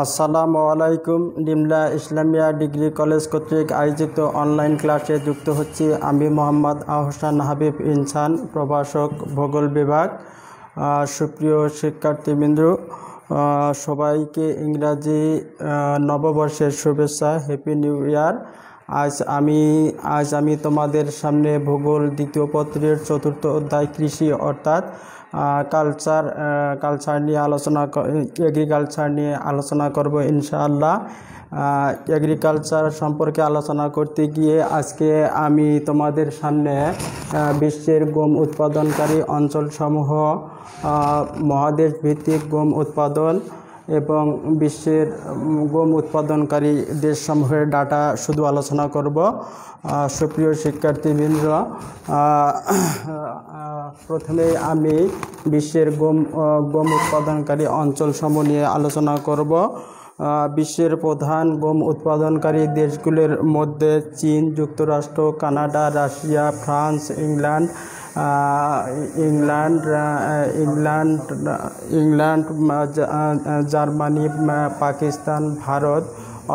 আসসালামু আলাইকুম। Dimla Islamia degree college কর্তৃক আয়োজিত অনলাইন ক্লাসে যুক্ত হচ্ছি আমি মোহাম্মদ আহসান হাবিব ইনসান, প্রভাষক, ভূগোল বিভাগ। সুপ্রিয় শিক্ষার্থীবৃন্দ, সবাইকে ইংরাজি নববর্ষের শুভেচ্ছা, হ্যাপি নিউ ইয়ার। আজ আমি তোমাদের সামনে ভূগোল দ্বিতীয় পত্রের চতুর্থ অধ্যায় কৃষি অর্থাৎ কালচার নিয়ে এগ্রিকালচার নিয়ে আলোচনা করব ইনশাআল্লাহ। এগ্রিকালচার সম্পর্কে আলোচনা করতে গিয়ে আজকে আমি তোমাদের সামনে বিশ্বের গম উৎপাদনকারী অঞ্চলসমূহ, মহাদেশ ভিত্তিক গম উৎপাদন এবং বিশ্বের গম উৎপাদনকারী দেশসমূহের ডাটা শুধু আলোচনা করব। সুপ্রিয় শিক্ষার্থীবৃন্দ, প্রথমে আমি বিশ্বের গম উৎপাদনকারী অঞ্চলসমূহ নিয়ে আলোচনা করব। বিশ্বের প্রধান গম উৎপাদনকারী দেশগুলোর মধ্যে চীন, যুক্তরাষ্ট্র, Canada, Russia, France, England, Germany, Pakistan, Bharat,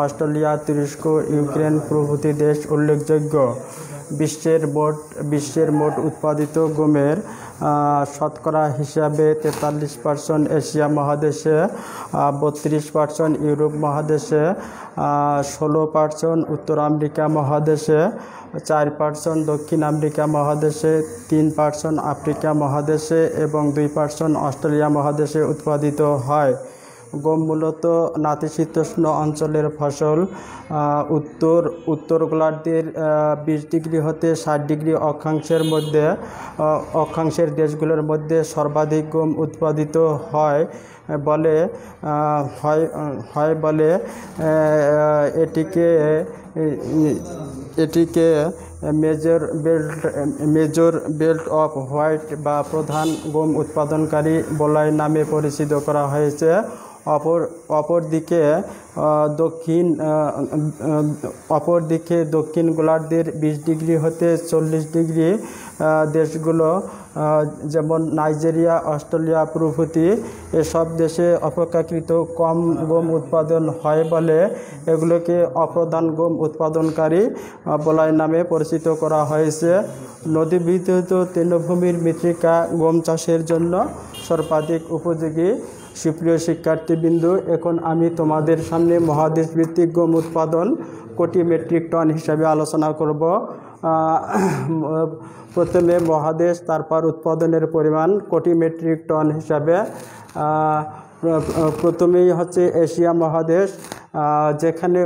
Australia, তুরস্ক, ইউক্রেন প্রভৃতি দেশ উল্লেখযোগ্য। বিশ্বের মোট উৎপাদিত গমের শতকরা হিসাবে 43% এশিয়া মহাদেশে, 32% ইউরোপ মহাদেশে, 16% উত্তর আমেরিকা মহাদেশে, 4% দক্ষিণ আমেরিকা মহাদেশে, 3% আফ্রিকা মহাদেশে এবং 2% অস্ট্রেলিয়া মহাদেশে উৎপাদিত হয়। গম মূলত নাতিশীতোষ্ণ অঞ্চলের ফসল। উত্তর গোলার্ধের 20 ডিগ্রি হতে 60 ডিগ্রি অক্ষাংশের দেশগুলোর মধ্যে সর্বাধিক গম উৎপাদিত হয় বলে এটিকে মেজর বেল্ট অফ হোয়াইট বা প্রধান গম উৎপাদনকারী বলয় নামে পরিচিত করা হয়েছে। অপরদিকে দক্ষিণ গোলার্ধের 20 ডিগ্রি হতে 40 ডিগ্রি দেশগুলো যেমন নাইজেরিয়া, অস্ট্রেলিয়া প্রভৃতি এসব দেশে অপেক্ষাকৃত কম গম উৎপাদন হয় বলে এগুলোকে অপ্রধান গম উৎপাদনকারী বলয় নামে পরিচিত করা হয়েছে। নদীভিত্তিক তৃণভূমির মৃত্তিকা গম চাষের জন্য সর্বাধিক উপযোগী। সুপ্রিয় শিক্ষার্থীবৃন্দ, এখন আমি তোমাদের সামনে মহাদেশ ভিত্তিক গম উৎপাদন কোটি মেট্রিক টন হিসাবে আলোচনা করব। প্রথমে মহাদেশ, তারপর উৎপাদনের পরিমাণ কোটি মেট্রিক টন হিসাবে। প্রথমেই হচ্ছে এশিয়া মহাদেশ, যেখানে